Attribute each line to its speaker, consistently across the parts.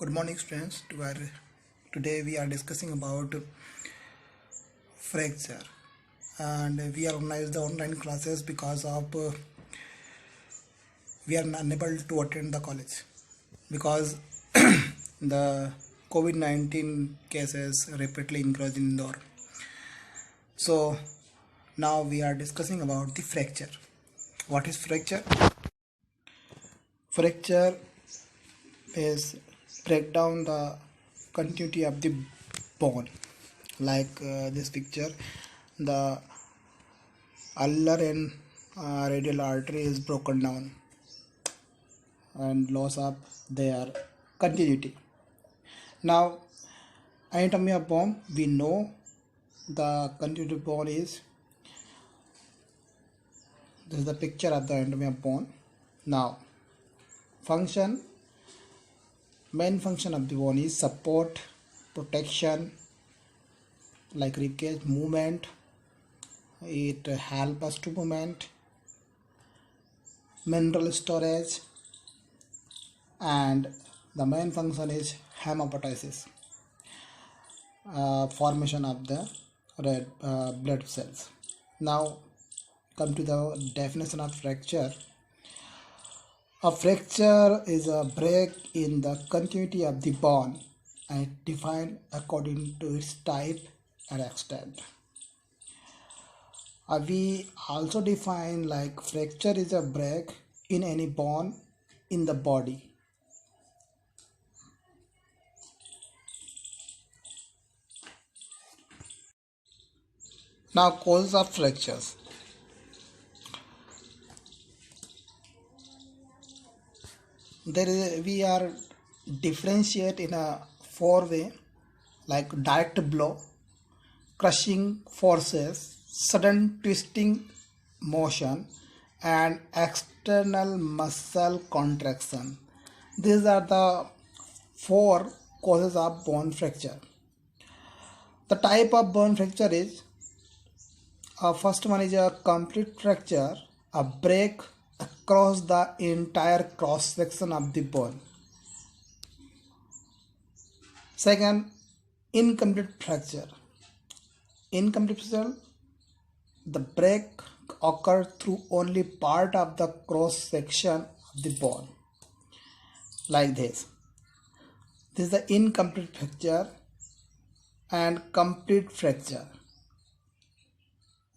Speaker 1: Good morning, students. Today we are discussing about fracture, and we are organized the online classes because of we are unable to attend the college because the COVID-19 cases rapidly increased in Indore. So now we are discussing about the fracture. What is fracture? Fracture is break down the continuity of the bone, like this picture. The ulnar and radial artery is broken down and loss of their continuity. Now, anatomy of bone, we know the continuity of bone is this is the picture of the anatomy of bone. Now, function, main function of the bone is support, protection, like rib cage, movement. It helps us to movement, mineral storage, and the main function is hematopoiesis, formation of the red blood cells. Now come to the definition of fracture. A fracture is a break in the continuity of the bone and defined according to its type and extent. We also define like fracture is a break in any bone in the body. Now, causes of fractures. We are differentiate in a four way, like direct blow, crushing forces, sudden twisting motion, and external muscle contraction. These are the four causes of bone fracture. The type of bone fracture is first one is a complete fracture, a break across the entire cross section of the bone. Second, incomplete fracture. Incomplete fracture, the break occurs through only part of the cross section of the bone, like this. This is the incomplete fracture. And complete fracture,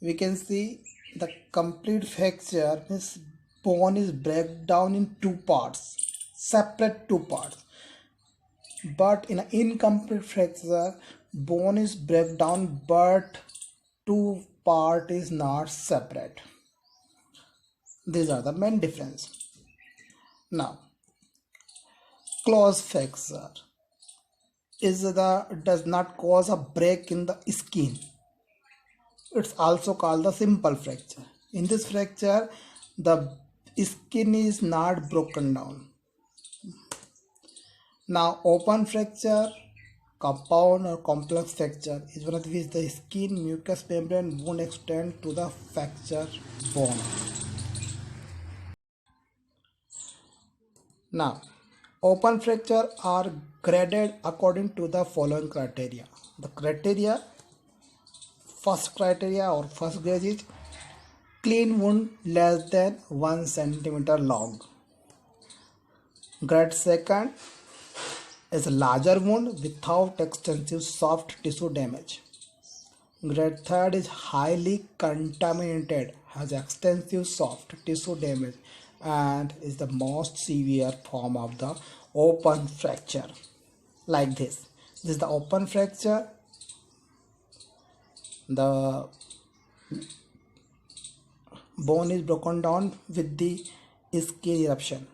Speaker 1: we can see the complete fracture means bone is break down in two parts, separate two parts. But in an incomplete fracture, bone is break down but two part is not separate. These are the main difference. Now, close fracture does not cause a break in the skin. It's also called the simple fracture. In this fracture, the skin is not broken down. Now, open fracture, compound or complex fracture is one of which the skin mucous membrane won't extend to the fracture bone. Now, open fracture are graded according to the following criteria. The criteria, first criteria or first grade is clean wound less than 1 centimeter long. Grade second is a larger wound without extensive soft tissue damage. Grade third is highly contaminated, has extensive soft tissue damage, and is the most severe form of the open fracture, like this. This is the open fracture. The bone is broken down with the skin eruption.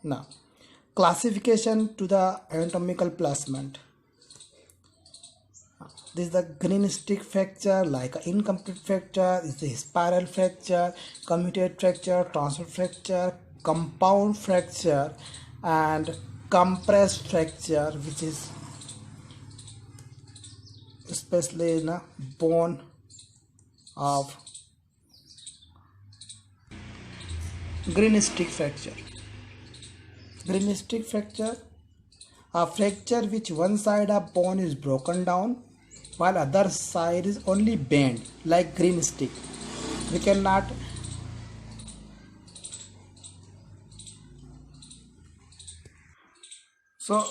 Speaker 1: Now, classification to the anatomical placement. This is the green stick fracture, like incomplete fracture, is the spiral fracture, comminuted fracture, transverse fracture, compound fracture, and compressed fracture, which is especially in a bone of green stick fracture. Green stick fracture A fracture which one side of bone is broken down while other side is only bent like green stick. We cannot. So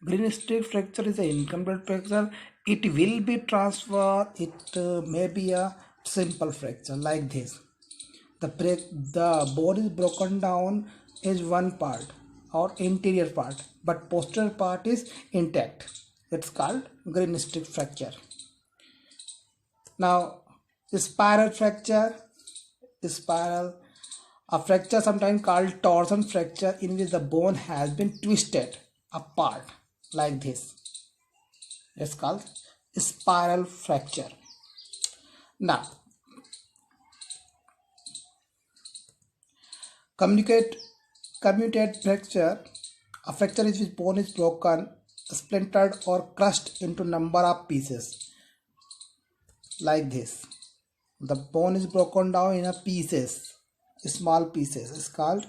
Speaker 1: green stick fracture is an incomplete fracture. It will be transferred. It may be a simple fracture like this. The bone is broken down is one part or interior part, but posterior part is intact. It's called green stick fracture. Now, spiral fracture, spiral, a fracture sometimes called torsion fracture, in which the bone has been twisted apart like this. It's called spiral fracture. Now, commutate fracture, a fracture is which bone is broken, splintered or crushed into number of pieces like this. The bone is broken down in a pieces, small pieces. It's called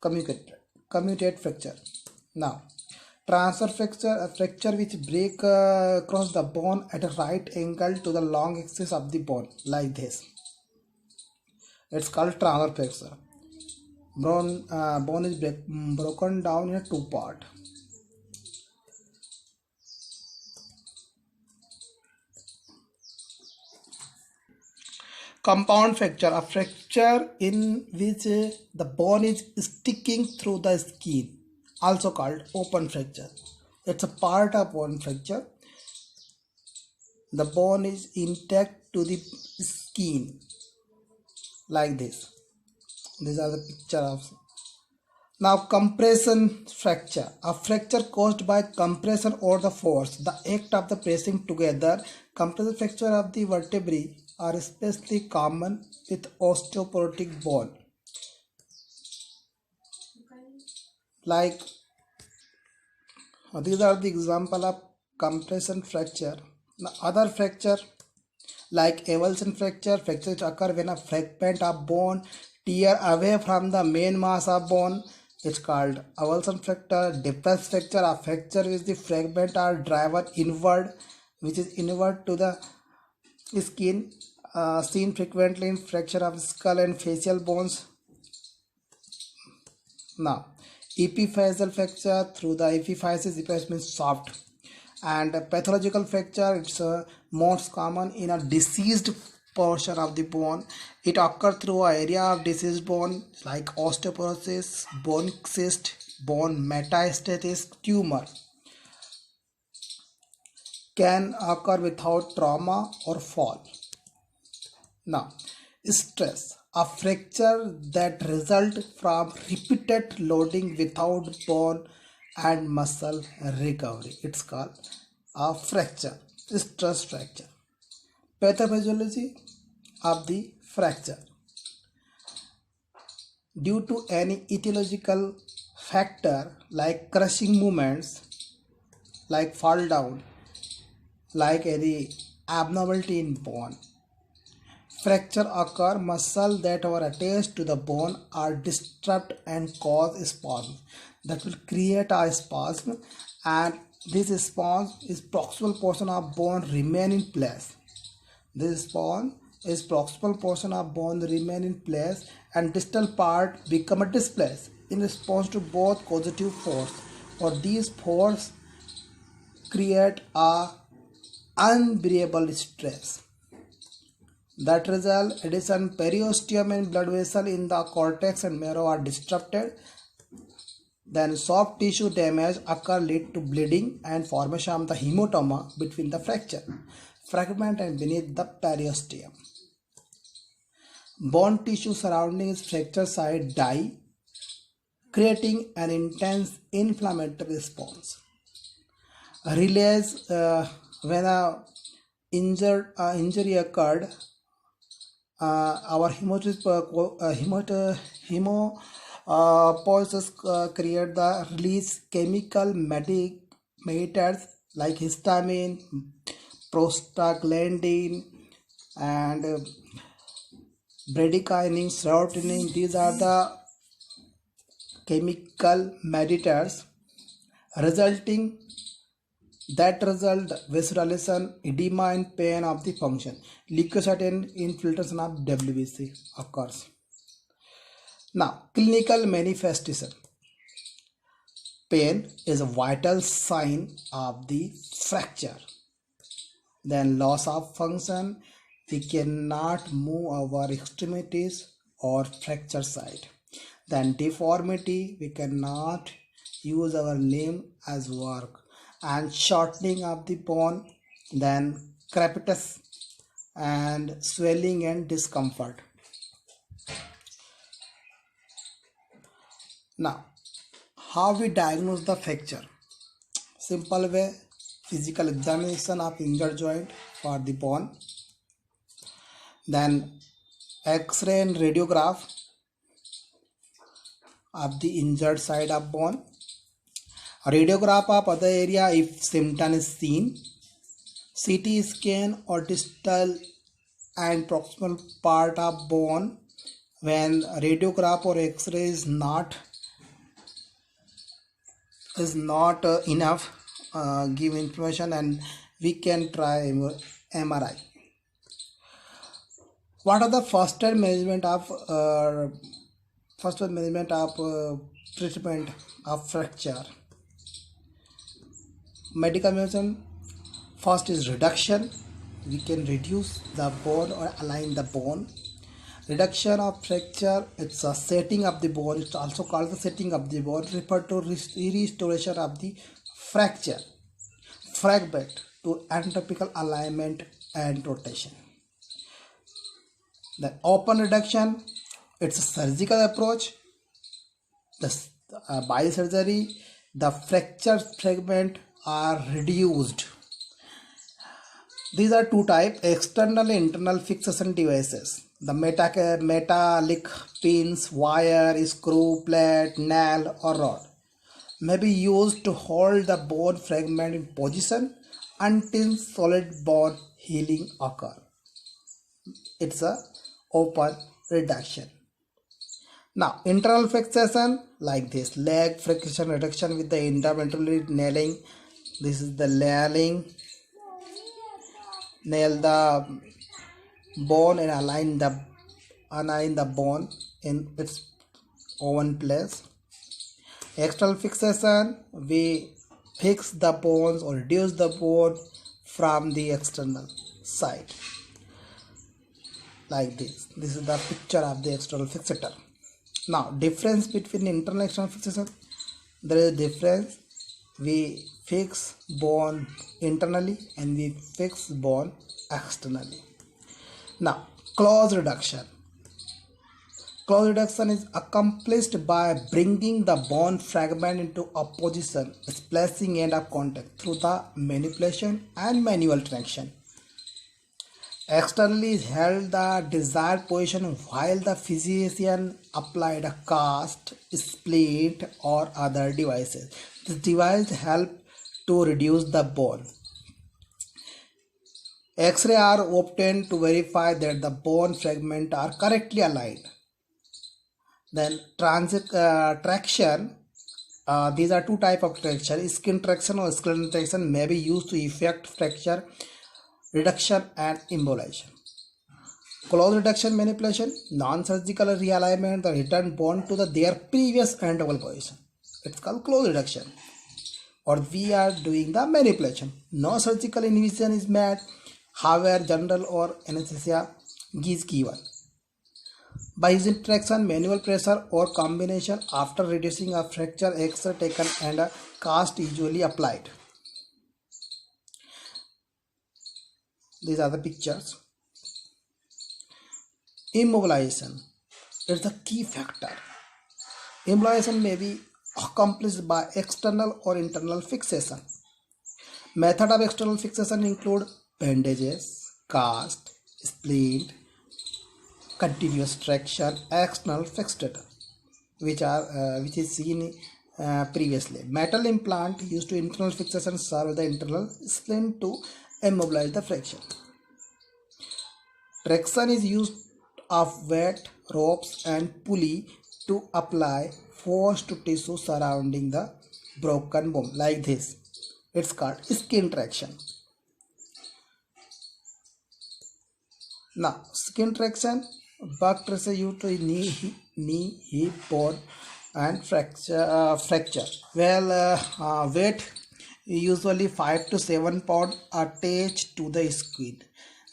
Speaker 1: commutate fracture. Now, transfer fracture, a fracture which break across the bone at a right angle to the long axis of the bone like this. It's called transfer fracture. Bone is broken down in a two part. Compound fracture, a fracture in which the bone is sticking through the skin, also called open fracture. It's a part of bone fracture. The bone is intact to the skin like this. These are the picture of. Now, compression fracture, a fracture caused by compression or the force, the act of the pressing together. Compression fracture of the vertebrae are especially common with osteoporotic bone. Like these are the example of compression fracture. Now, other fracture like avulsion fracture, fracture which occur when a fragment of bone tear away from the main mass of bone. It's called avulsion fracture. Depressed fracture, a fracture with the fragment are driven inward, which is inward to the skin, seen frequently in fracture of skull and facial bones. Now, epiphyseal fracture through the epiphysis. Epiphysis means soft. And pathological fracture, it's most common in a diseased portion of the bone. It occurs through an area of diseased bone like osteoporosis, bone cyst, bone metastasis, tumor. Can occur without trauma or fall. Now, stress, a fracture that results from repeated loading without bone and muscle recovery. It's called a fracture, stress fracture. Pathophysiology of the fracture. Due to any etiological factor like crushing movements, like fall down, like any abnormality in bone, fracture occur, muscles that were attached to the bone are disturbed and cause spasm. That will create a spasm, and this spasm is proximal portion of bone remain in place. This spasm is proximal portion of bone remain in place and distal part become a displaced in response to both causative force, or these force create a unbearable stress. That result, addition periosteum and blood vessel in the cortex and marrow are disrupted. Then soft tissue damage occur, lead to bleeding and formation of the hematoma between the fracture fragment and beneath the periosteum. Bone tissue surrounding its fracture site die, creating an intense inflammatory response. Relays when a injury occurred, our hemopoiesis create the release chemical mediators like histamine, prostaglandin, and bradykinin, serotonin. These are the chemical mediators, resulting that result visualization, edema and pain of the function. Leukocyte infiltration of WBC occurs. Now, clinical manifestation. Pain is a vital sign of the fracture. Then loss of function, we cannot move our extremities or fracture side. Then deformity, we cannot use our limb as work. And shortening of the bone, then crepitus and swelling and discomfort. Now, how we diagnose the fracture? Simple way, physical examination of injured joint for the bone, then X-ray and radiograph of the injured side of bone, radiograph of other area if symptom is seen, CT scan or distal and proximal part of bone when radiograph or X-ray is not enough give information, and we can try MRI. What are the first aid management of treatment of fracture? Medical medicine, first is reduction. We can reduce the bone or align the bone. Reduction of fracture, it's a setting of the bone. It's also called the setting of the bone, referred to restoration of the fracture fragment to anatomical alignment and rotation. The open reduction, it's a surgical approach. By surgery, the fracture fragment are reduced. These are two types: external and internal fixation devices. The metallic pins, wire, screw, plate, nail or rod may be used to hold the bone fragment in position until solid bone healing occur. It's a open reduction. Now, internal fixation like this: leg fixation reduction with the interventional nailing. This is the nailing. Nail the bone and align the bone in its own place. External fixation, we fix the bones or reduce the bone from the external side like this. This is the picture of the external fixator. Now, difference between internal and external fixation. There is a difference. We fix bone internally and we fix bone externally. Now, close reduction. Close reduction is accomplished by bringing the bone fragment into a position, splicing end of contact through the manipulation and manual traction. Externally is held the desired position while the physician applied a cast, splint or other devices. This device help to reduce the bone. X-ray are obtained to verify that the bone fragments are correctly aligned. Then traction. These are two types of traction: skin traction or skeletal traction may be used to effect fracture reduction and embolization. Close reduction manipulation, non-surgical realignment, the return bone to their previous anatomical position. It's called close reduction. Or we are doing the manipulation. No surgical incision is made. However, general or anesthesia is given. By using traction, manual pressure or combination, after reducing a fracture, X-ray taken and a cast usually applied. These are the pictures. Immobilization is the key factor. Immobilization may be accomplished by external or internal fixation. Method of external fixation include bandages, cast, splint, continuous traction, external fixator, which is seen previously. Metal implant used to internal fixation serve the internal splint to immobilize the fracture. Traction is used of weight, ropes and pulley to apply force to tissue surrounding the broken bone like this. It's called skin traction. Now, skin traction, back tracer you to knee, hip, bone, and fracture. Well, weight usually 5 to 7 pound attached to the skin.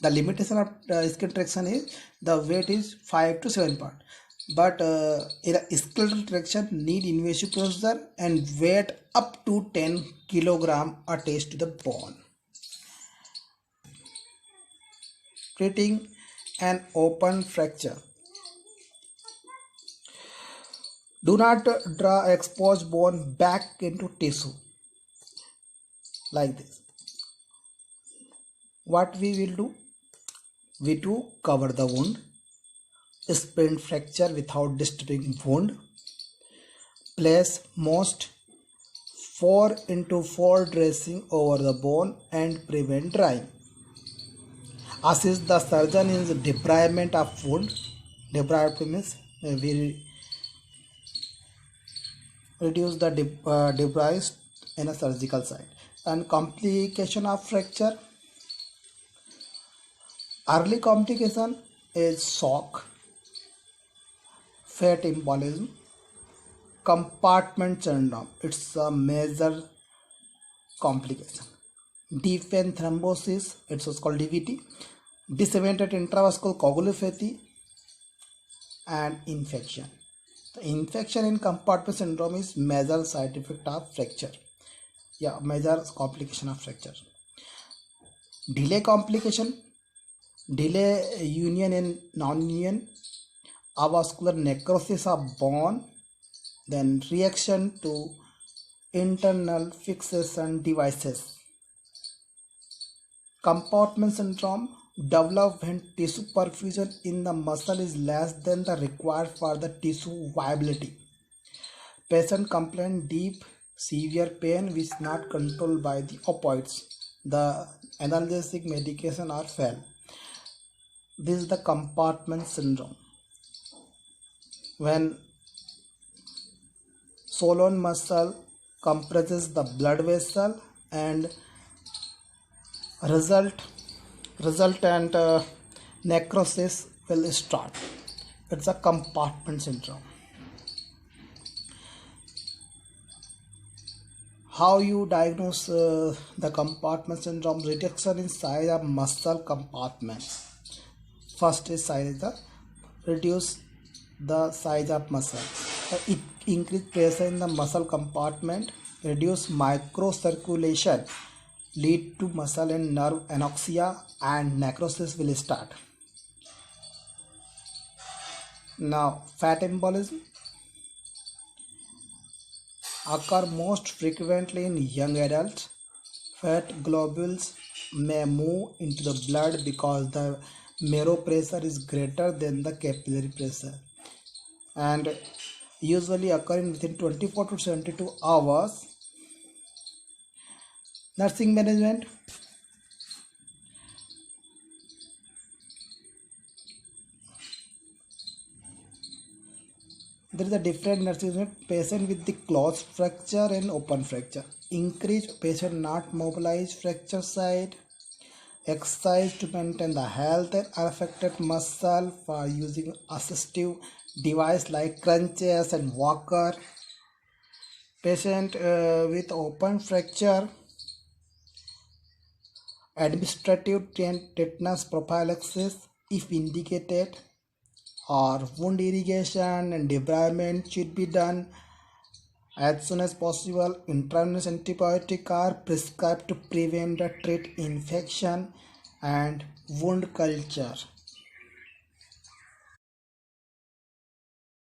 Speaker 1: The limitation of skin traction is the weight is 5 to 7 pound. But in a skeletal traction need invasive procedure and weight up to 10 kilogram attached to the bone. Treating an open fracture. Do not draw exposed bone back into tissue like this. What we will do? We do cover the wound, splint fracture without disturbing wound, place most 4x4 dressing over the bone and prevent drying. Assist the surgeon in the debridement of wound. Debridement means we reduce the debris in a surgical site. And complication of fracture. Early complication is shock, fat embolism, compartment syndrome. It's a major complication. Deep vein thrombosis, it's also called DVT, disseminated intravascular coagulopathy, and infection. The infection in compartment syndrome is major side effect of fracture. Yeah, major complication of fracture. Delay complication, delay union and non-union, avascular necrosis of bone, then reaction to internal fixation devices. Compartment syndrome, develop when tissue perfusion in the muscle is less than the required for the tissue viability. Patient complain deep, severe pain which is not controlled by the opioids. The analgesic medication are failed. This is the compartment syndrome. When swollen muscle compresses the blood vessel and resultant necrosis will start. It's a compartment syndrome. How you diagnose the compartment syndrome? Reduction in size of muscle compartments. First is reduce the size of muscle. It increase pressure in the muscle compartment, reduce microcirculation, lead to muscle and nerve anoxia, and necrosis will start. Now, fat embolism occur most frequently in young adults. Fat globules may move into the blood because the marrow pressure is greater than the capillary pressure and usually occurring within 24 to 72 hours. Nursing management. There is a different nursing management. Patient with the closed fracture and open fracture. Increase patient not mobilized fracture site. Exercise to maintain the health and affected muscle for using assistive device like crutches and walker. Patient with open fracture, administrative tetanus prophylaxis if indicated, or wound irrigation and debridement should be done as soon as possible. Intravenous antibiotics are prescribed to prevent or treat infection and wound culture.